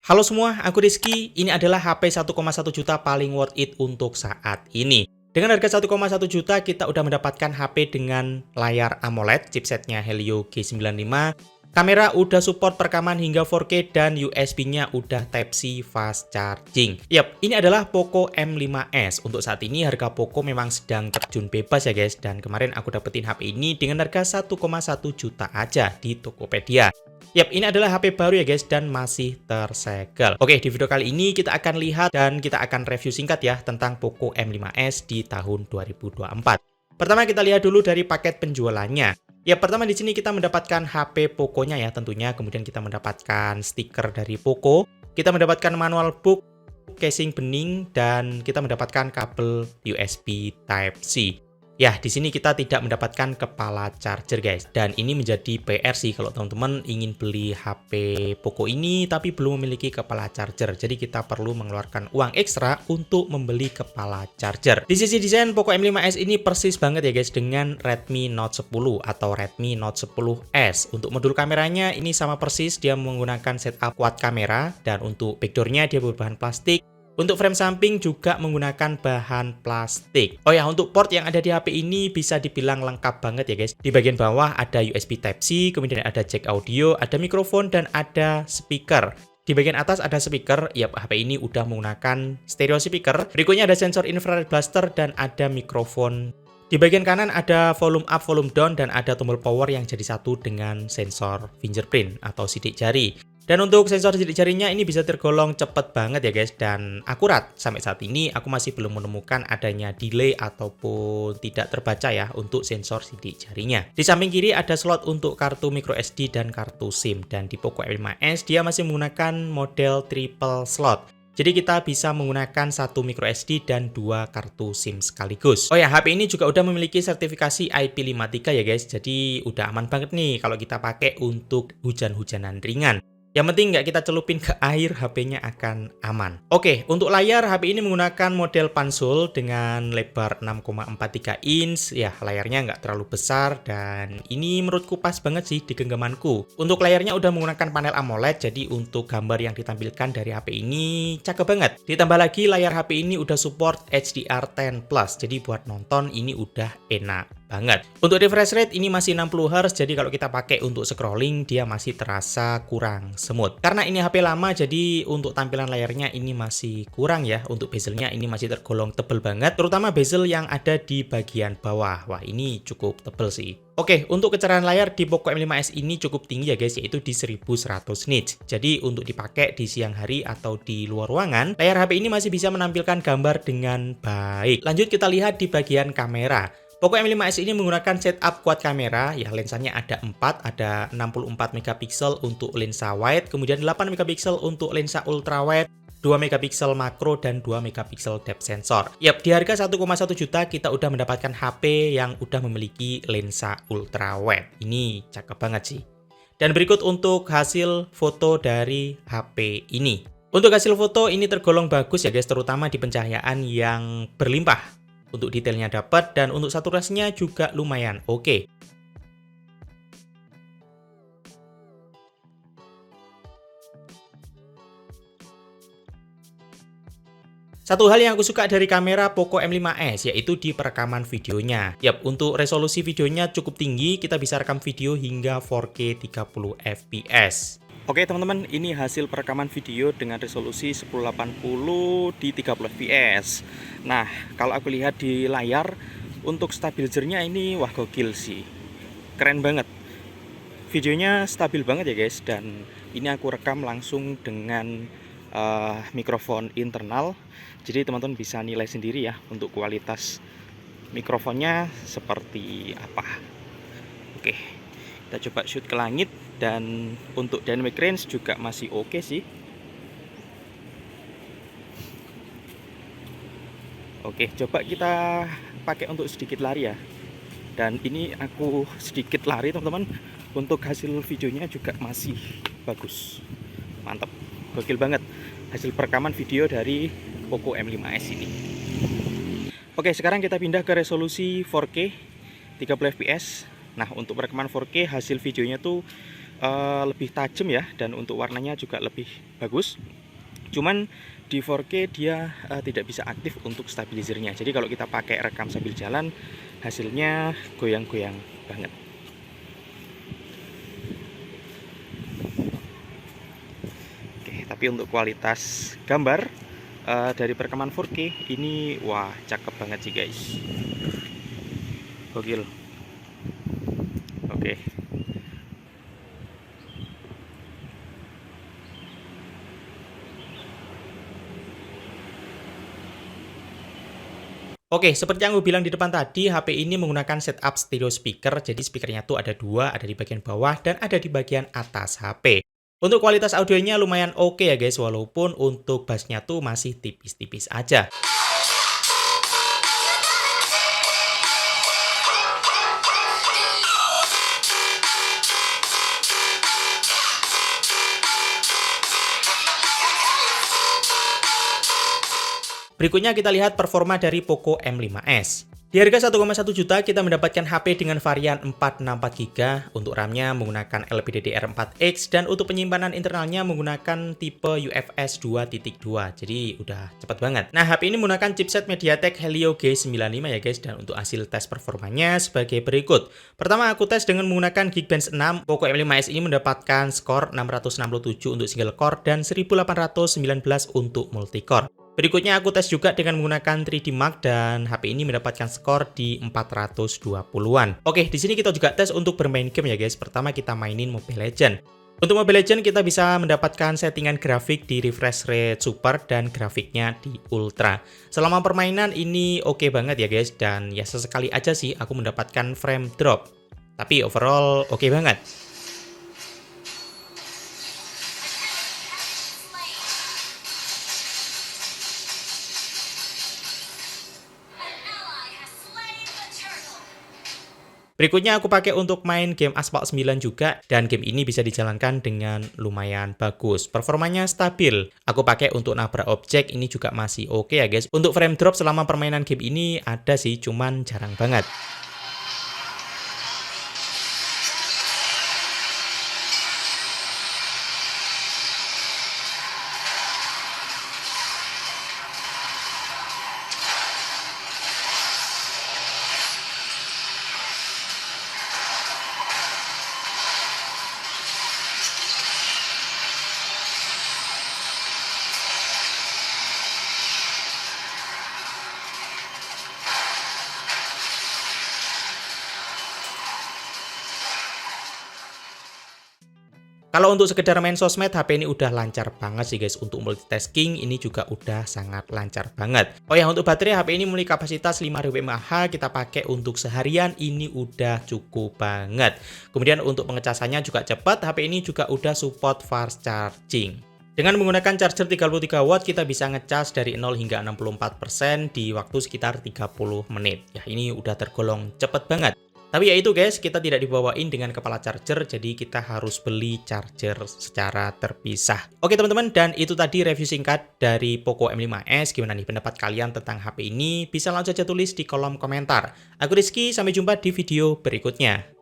Halo semua, aku Rizky. Ini adalah HP 1,1 juta paling worth it untuk saat ini. Dengan harga 1,1 juta, kita udah mendapatkan HP dengan layar AMOLED, chipsetnya Helio G95. Kamera udah support perekaman hingga 4K dan USB-nya udah Type-C fast charging. Yap, ini adalah Poco M5s. Untuk saat ini harga Poco memang sedang terjun bebas ya guys. Dan kemarin aku dapetin HP ini dengan harga 1,1 juta aja di Tokopedia. Yap, ini adalah HP baru ya guys dan masih tersegel. Oke, di video kali ini kita akan lihat dan kita akan review singkat ya tentang Poco M5s di tahun 2024. Pertama kita lihat dulu dari paket penjualannya. Ya, pertama di sini kita mendapatkan HP Poco-nya ya tentunya, kemudian kita mendapatkan stiker dari Poco, kita mendapatkan manual book, casing bening, dan kita mendapatkan kabel USB Type-C. Ya, di sini kita tidak mendapatkan kepala charger guys. Dan ini menjadi PR sih kalau teman-teman ingin beli HP Poco ini tapi belum memiliki kepala charger. Jadi kita perlu mengeluarkan uang ekstra untuk membeli kepala charger. Di sisi desain Poco M5s ini persis banget ya guys dengan Redmi Note 10 atau Redmi Note 10s. Untuk modul kameranya ini sama persis, dia menggunakan setup quad kamera dan untuk backdoor-nya dia berbahan plastik. Untuk frame samping juga menggunakan bahan plastik. Oh ya, untuk port yang ada di HP ini bisa dibilang lengkap banget ya guys. Di bagian bawah ada USB Type-C, kemudian ada jack audio, ada mikrofon, dan ada speaker. Di bagian atas ada speaker, ya HP ini udah menggunakan stereo speaker. Berikutnya ada sensor infrared blaster dan ada mikrofon. Di bagian kanan ada volume up, volume down, dan ada tombol power yang jadi satu dengan sensor fingerprint atau sidik jari. Dan untuk sensor sidik jarinya ini bisa tergolong cepet banget ya guys dan akurat. Sampai saat ini aku masih belum menemukan adanya delay ataupun tidak terbaca ya untuk sensor sidik jarinya. Di samping kiri ada slot untuk kartu microSD dan kartu SIM. Dan di Poco M5s dia masih menggunakan model triple slot. Jadi kita bisa menggunakan satu microSD dan dua kartu SIM sekaligus. Oh ya, HP ini juga udah memiliki sertifikasi IP53 ya guys. Jadi udah aman banget nih kalau kita pakai untuk hujan-hujanan ringan. Yang penting nggak kita celupin ke air, HP-nya akan aman. Oke, untuk layar HP ini menggunakan model Pansul dengan lebar 6,43 inch. Ya, layarnya nggak terlalu besar dan ini menurutku pas banget sih di genggamanku. Untuk layarnya udah menggunakan panel AMOLED, jadi untuk gambar yang ditampilkan dari HP ini cakep banget. Ditambah lagi layar HP ini udah support HDR10+, jadi buat nonton ini udah enak banget. Untuk refresh rate ini masih 60Hz, jadi kalau kita pakai untuk scrolling dia masih terasa kurang smooth. Karena ini HP lama jadi untuk tampilan layarnya ini masih kurang ya. Untuk bezelnya ini masih tergolong tebel banget, terutama bezel yang ada di bagian bawah. Wah, ini cukup tebel sih. Oke, untuk kecerahan layar di Poco M5s ini cukup tinggi ya guys, yaitu di 1100 nits. Jadi untuk dipakai di siang hari atau di luar ruangan, layar HP ini masih bisa menampilkan gambar dengan baik. Lanjut kita lihat di bagian kamera. Poco M5s ini menggunakan setup quad kamera, ya lensanya ada 4, ada 64 megapiksel untuk lensa wide, kemudian 8 megapiksel untuk lensa ultra wide, 2 megapiksel makro, dan 2 megapiksel depth sensor. Yap, di harga 1,1 juta kita udah mendapatkan HP yang udah memiliki lensa ultra wide. Ini cakep banget sih. Dan berikut untuk hasil foto dari HP ini. Untuk hasil foto ini tergolong bagus ya guys, terutama di pencahayaan yang berlimpah. Untuk detailnya dapat dan untuk saturasinya juga lumayan oke. Satu hal yang aku suka dari kamera Poco M5s yaitu di perekaman videonya. Yap, untuk resolusi videonya cukup tinggi, kita bisa rekam video hingga 4K 30 fps. Oke teman-teman, ini hasil perekaman video dengan resolusi 1080 di 30 fps. Nah, kalau aku lihat di layar, untuk stabilizernya ini wah gokil sih. Keren banget. Videonya stabil banget ya guys, dan ini aku rekam langsung dengan mikrofon internal. Jadi teman-teman bisa nilai sendiri ya untuk kualitas mikrofonnya seperti apa. Oke, kita coba shoot ke langit. Dan untuk dynamic range juga masih oke sih. Oke, coba kita pakai untuk sedikit lari ya. Dan ini aku sedikit lari teman-teman. Untuk hasil videonya juga masih bagus. Mantap, gokil banget hasil perekaman video dari Poco M5s ini. Oke, sekarang kita pindah ke resolusi 4K 30 fps. Nah, untuk perekaman 4K hasil videonya tuh lebih tajam ya, dan untuk warnanya juga lebih bagus. Cuman di 4K dia tidak bisa aktif untuk stabilizernya. Jadi kalau kita pakai rekam sambil jalan, hasilnya goyang-goyang banget. Oke, tapi untuk kualitas gambar dari perekaman 4K ini, wah, cakep banget sih guys. Gokil. Oke. Oke, seperti yang aku bilang di depan tadi, HP ini menggunakan setup stereo speaker. Jadi speakernya tuh ada dua, ada di bagian bawah dan ada di bagian atas HP. Untuk kualitas audionya lumayan oke ya guys, walaupun untuk bassnya tuh masih tipis-tipis aja. Berikutnya kita lihat performa dari Poco M5s. Di harga 1,1 juta kita mendapatkan HP dengan varian 464GB, untuk RAM-nya menggunakan LPDDR4X, dan untuk penyimpanan internalnya menggunakan tipe UFS 2.2, jadi udah cepet banget. Nah, HP ini menggunakan chipset MediaTek Helio G95 ya guys, dan untuk hasil tes performanya sebagai berikut. Pertama aku tes dengan menggunakan Geekbench 6, Poco M5s ini mendapatkan skor 667 untuk single core dan 1819 untuk multicore. Berikutnya aku tes juga dengan menggunakan 3D Mark dan HP ini mendapatkan skor di 420-an. Oke, di sini kita juga tes untuk bermain game ya guys. Pertama kita mainin Mobile Legends. Untuk Mobile Legends kita bisa mendapatkan settingan grafik di refresh rate super dan grafiknya di ultra. Selama permainan ini oke banget ya guys, dan ya sesekali aja sih aku mendapatkan frame drop. Tapi overall oke banget. Berikutnya aku pakai untuk main game Asphalt 9 juga, dan game ini bisa dijalankan dengan lumayan bagus. Performanya stabil. Aku pakai untuk nabrak objek ini juga masih oke ya guys. Untuk frame drop selama permainan game ini ada sih, cuman jarang banget. Kalau untuk sekedar main sosmed, HP ini udah lancar banget sih guys. Untuk multitasking ini juga udah sangat lancar banget. Oh ya, untuk baterai HP ini memiliki kapasitas 5000 mAh, kita pakai untuk seharian ini udah cukup banget. Kemudian untuk pengecasannya juga cepat, HP ini juga udah support fast charging. Dengan menggunakan charger 33 watt, kita bisa ngecas dari 0 hingga 64% di waktu sekitar 30 menit. Ya, ini udah tergolong cepet banget. Tapi ya itu guys, kita tidak dibawain dengan kepala charger, jadi kita harus beli charger secara terpisah. Oke teman-teman, dan itu tadi review singkat dari Poco M5s. Gimana nih pendapat kalian tentang HP ini? Bisa langsung aja tulis di kolom komentar. Aku Rizky, sampai jumpa di video berikutnya.